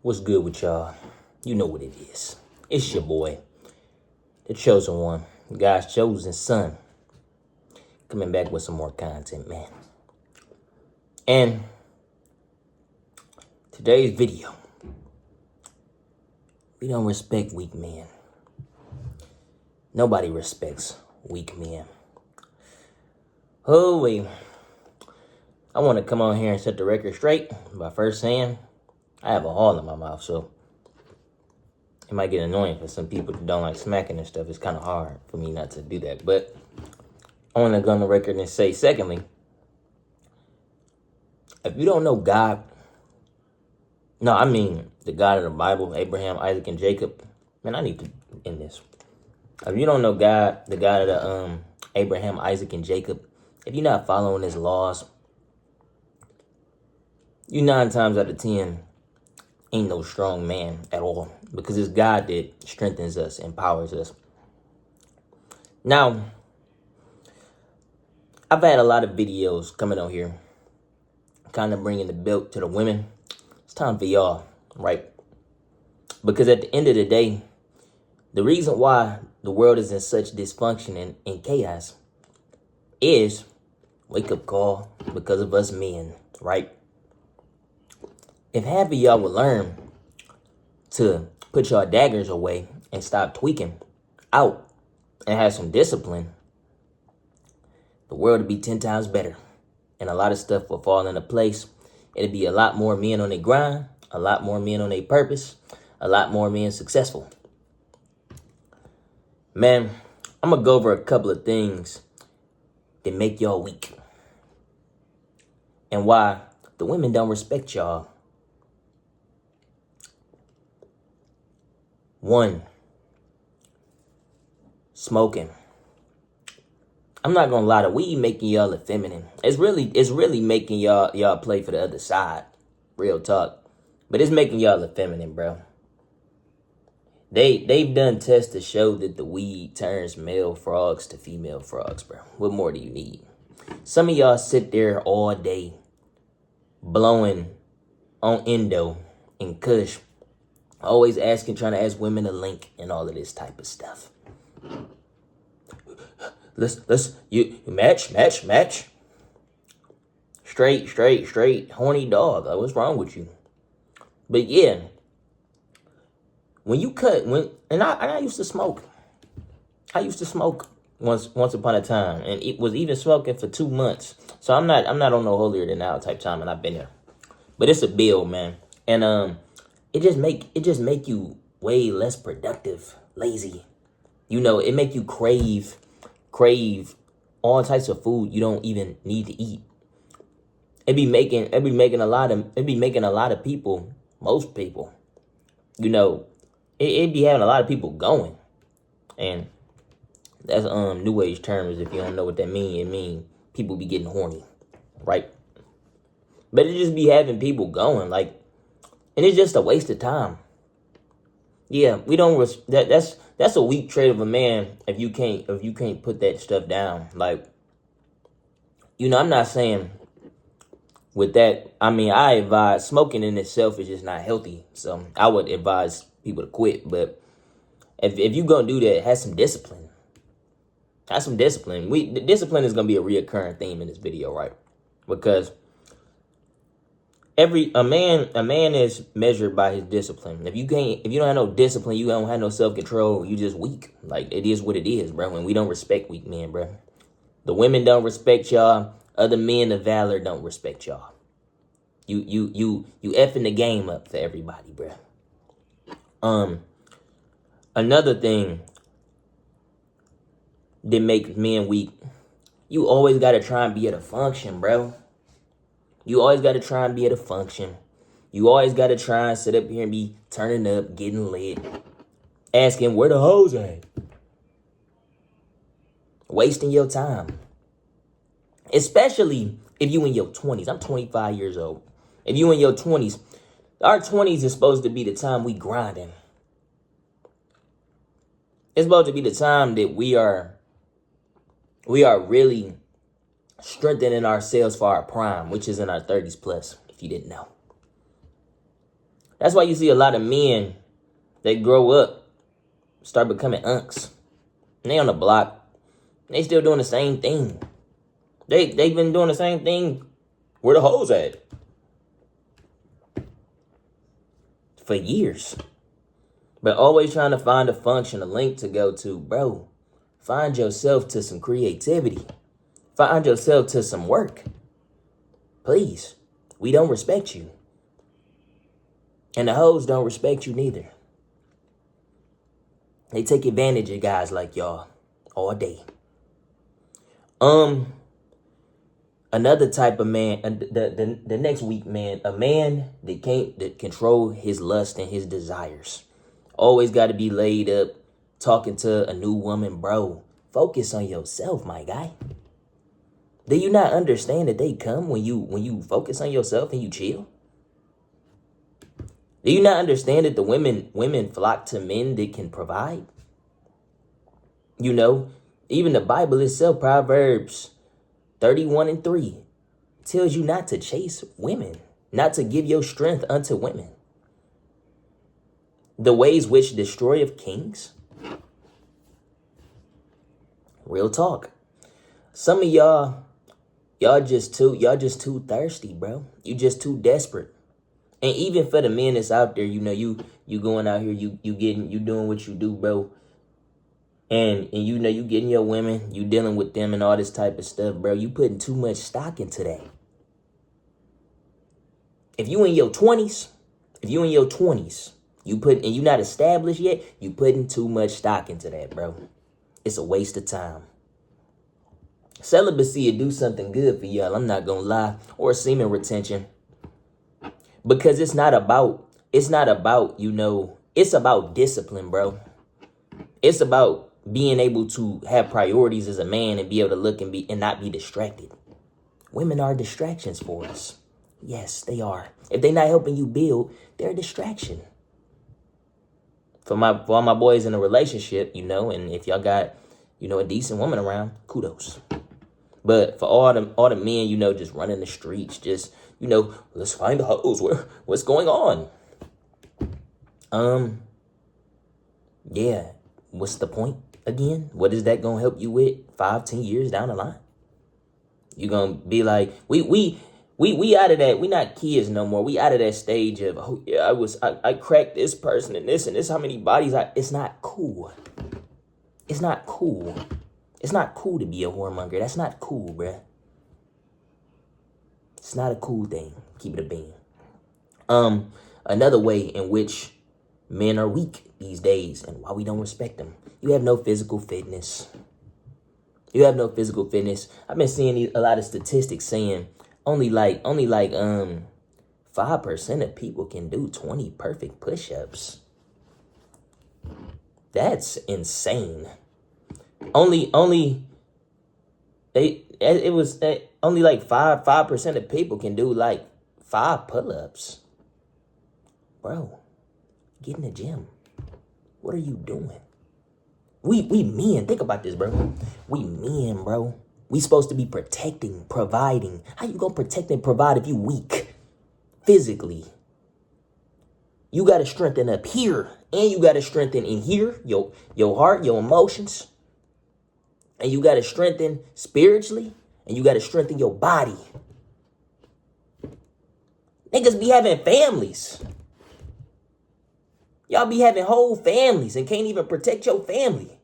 What's good with y'all? You know what it is. It's your boy, the chosen one, God's chosen son, coming back with some more content, man. And today's video, we don't respect weak men. Nobody respects weak men. Oh, wait. I want to come on here and set the record straight by first saying I have a hole in my mouth, so it might get annoying for some people who don't like smacking and stuff. It's kind of hard for me not to do that. But I want to go on the record and say, secondly, if you don't know God, the God of the Bible, Abraham, Isaac, and Jacob, man, I need to end this. If you don't know God, the God of the Abraham, Isaac, and Jacob, if you're not following his laws, you 9 times out of 10 ain't no strong man at all, because it's God that strengthens us, empowers us. Now, I've had a lot of videos coming on here, kind of bringing the belt to the women. It's time for y'all, right? Because at the end of the day, the reason why the world is in such dysfunction and chaos is wake up call because of us men, right? If half of y'all would learn to put your daggers away and stop tweaking out and have some discipline, the world would be 10 times better. And a lot of stuff will fall into place. It'd be a lot more men on their grind, a lot more men on their purpose, a lot more men successful. Man, I'm going to go over a couple of things that make y'all weak and why the women don't respect y'all. 1, smoking. I'm not gonna lie, the weed making y'all effeminate. It's really making y'all play for the other side. Real talk. But it's making y'all effeminate, bro. They've done tests to show that the weed turns male frogs to female frogs, bro. What more do you need? Some of y'all sit there all day blowing on Endo and Kush, always trying to ask women to link and all of this type of stuff. You match. Straight, horny dog. Like, what's wrong with you? But yeah, when you cut, I used to smoke. I used to smoke once upon a time, and it was even smoking for 2 months. So I'm not on no holier than thou type time, and I've been there. But it's a bill, man, and it just make you way less productive, lazy. You know, it make you crave all types of food you don't even need to eat. It be making a lot of people, most people, you know, it be having a lot of people going. And that's new age terms. If you don't know what that mean, it mean people be getting horny, right? But it just be having people going, like, and it's just a waste of time. Yeah, we don't that's a weak trait of a man if you can't put that stuff down. Like, you know, I'm not saying with that, I advise smoking in itself is just not healthy. So I would advise people to quit. But if you gonna do that, have some discipline. Have some discipline. The discipline is gonna be a reoccurring theme in this video, right? Because a man is measured by his discipline. If you don't have no discipline, you don't have no self-control, you just weak. Like, it is what it is, bro. And we don't respect weak men, bro. The women don't respect y'all. Other men of valor don't respect y'all. You effing the game up for everybody, bro. Another thing that makes men weak, you always gotta try and be at a function, bro. You always got to try and be at a function. You always got to try and sit up here and be turning up, getting lit, asking where the hoes at. Wasting your time. Especially if you in your 20s. I'm 25 years old. If you in your 20s, our 20s is supposed to be the time we grinding. It's supposed to be the time that we are really strengthening ourselves for our prime, which is in our 30s plus, if you didn't know. That's why you see a lot of men that grow up, start becoming unks. And they on the block. They still doing the same thing. They've been doing the same thing where the hoes at for years. But always trying to find a function, a link to go to. Bro, find yourself to some creativity. Find yourself to some work. Please. We don't respect you. And the hoes don't respect you neither. They take advantage of guys like y'all all day. Another type of man, the next weak man, a man that control his lust and his desires. Always got to be laid up, talking to a new woman, bro. Focus on yourself, my guy. Do you not understand that they come when you focus on yourself and you chill? Do you not understand that the women flock to men that can provide? You know, even the Bible itself, Proverbs 31:3, tells you not to chase women, not to give your strength unto women. The ways which destroy of kings. Real talk. Some of y'all just too thirsty, bro. You just too desperate. And even for the men that's out there, you know, you going out here, you doing what you do, bro. And you know, you getting your women, you dealing with them and all this type of stuff, bro. You putting too much stock into that. If you in your 20s, and you not established yet, you putting too much stock into that, bro. It's a waste of time. Celibacy will do something good for y'all, I'm not gonna lie, or semen retention. Because it's not about, you know, it's about discipline, bro. It's about being able to have priorities as a man and be able to look and not be distracted. Women are distractions for us. Yes, they are. If they're not helping you build, they're a distraction. For all my boys in a relationship, you know, and if y'all got, you know, a decent woman around, kudos. But for all the men, you know, just running the streets, just, you know, let's find the hoes. What's going on? Yeah. What's the point again? What is that gonna help you with 5-10 years down the line? You gonna be like, we out of that. We not kids no more. We out of that stage of, oh yeah, I cracked this person and this how many bodies it's not cool. It's not cool. It's not cool to be a whoremonger. That's not cool, bruh. It's not a cool thing. Keep it a bean. Another way in which men are weak these days and why we don't respect them. You have no physical fitness. I've been seeing a lot of statistics saying only like 5% of people can do 20 perfect push-ups. That's insane. Only like 5% of people can do like 5 pull-ups. Bro, get in the gym. What are you doing? We men, think about this, bro. We men, bro. We supposed to be protecting, providing. How you gonna protect and provide if you weak physically? You gotta strengthen up here, and you gotta strengthen in here, your heart, your emotions. And you got to strengthen spiritually. And you got to strengthen your body. Niggas be having families. Y'all be having whole families and can't even protect your family.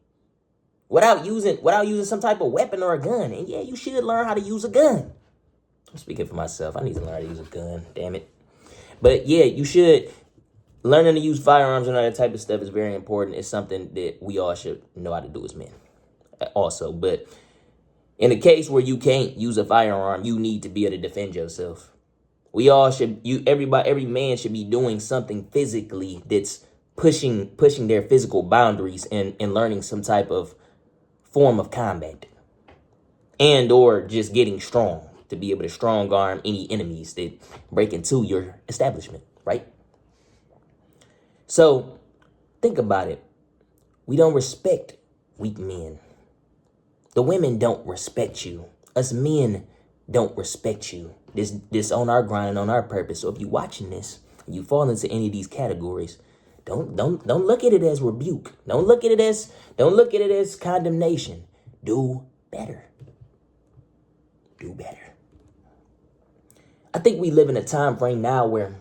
Without using some type of weapon or a gun. And yeah, you should learn how to use a gun. I'm speaking for myself. I need to learn how to use a gun. Damn it. But yeah, you should. Learning to use firearms and all that type of stuff is very important. It's something that we all should know how to do as men. Also, but in a case where you can't use a firearm, you need to be able to defend yourself. We all should. Every man should be doing something physically that's pushing their physical boundaries and learning some type of form of combat, and or just getting strong to be able to strong arm any enemies that break into your establishment, right? So think about it. We don't respect weak men. The women don't respect you. Us men don't respect you. This on our grind and on our purpose. So if you're watching this, You fall into any of these categories, don't look at it as rebuke. Don't look at it as condemnation. Do better. Do better. I think we live in a time frame now where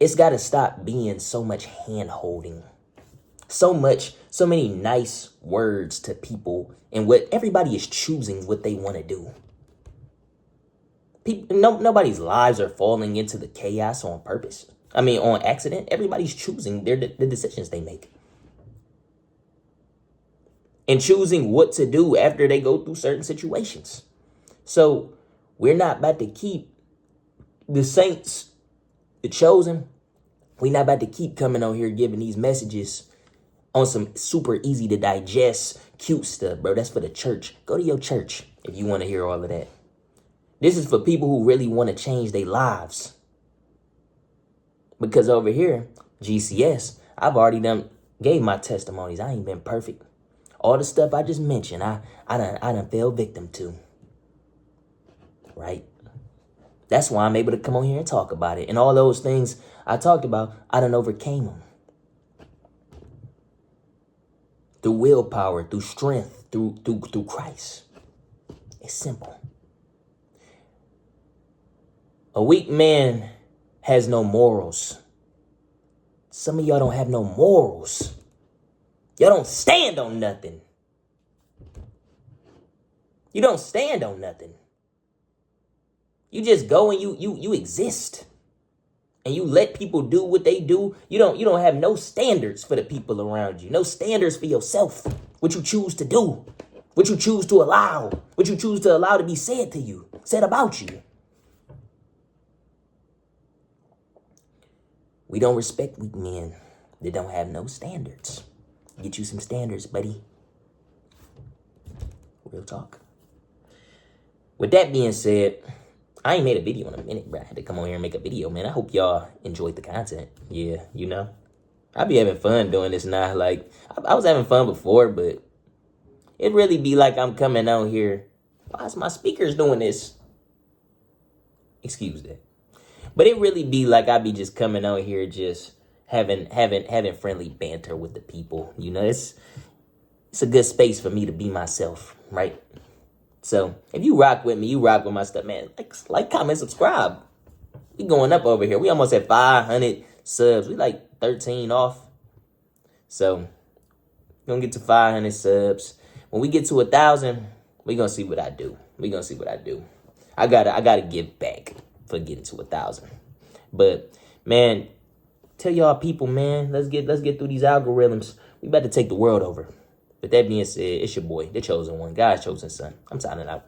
it's got to stop being so much hand holding, so many nice words to people, and what everybody is choosing what they want to do. Nobody's lives are falling into the chaos on purpose. On accident. Everybody's choosing the decisions they make. And choosing what to do after they go through certain situations. So we're not about to keep the saints, the chosen, we're not about to keep coming on here giving these messages on some super easy to digest, cute stuff, bro. That's for the church. Go to your church if you want to hear all of that. This is for people who really want to change their lives. Because over here, GCS, I've already gave my testimonies. I ain't been perfect. All the stuff I just mentioned, I done fell victim to. Right? That's why I'm able to come on here and talk about it. And all those things I talked about, I done overcame them. Through willpower, through strength, through Christ. It's simple. A weak man has no morals. Some of y'all don't have no morals. Y'all don't stand on nothing. You don't stand on nothing. You just go and you exist. And you let people do what they do. You don't have no standards for the people around you. No standards for yourself. What you choose to do. What you choose to allow. What you choose to allow to be said to you. Said about you. We don't respect weak men that don't have no standards. Get you some standards, buddy. Real talk. With that being said, I ain't made a video in a minute, bro. I had to come on here and make a video, man. I hope y'all enjoyed the content. Yeah, I be having fun doing this now. Like, I was having fun before, but it really be like I'm coming out here. Why is my speakers doing this? Excuse that. But it really be like I be just coming out here just having friendly banter with the people. It's a good space for me to be myself, right? So if you rock with me, you rock with my stuff, man. Like, comment, subscribe. We going up over here. We almost at 500 subs. We like 13 off. So we're gonna get to 500 subs. When we get to 1,000, we gonna see what I do. I gotta give back for getting to 1,000. But man, tell y'all people, man, let's get through these algorithms. We about to take the world over. With that being said, it's your boy, the chosen one, God's chosen son. I'm signing out.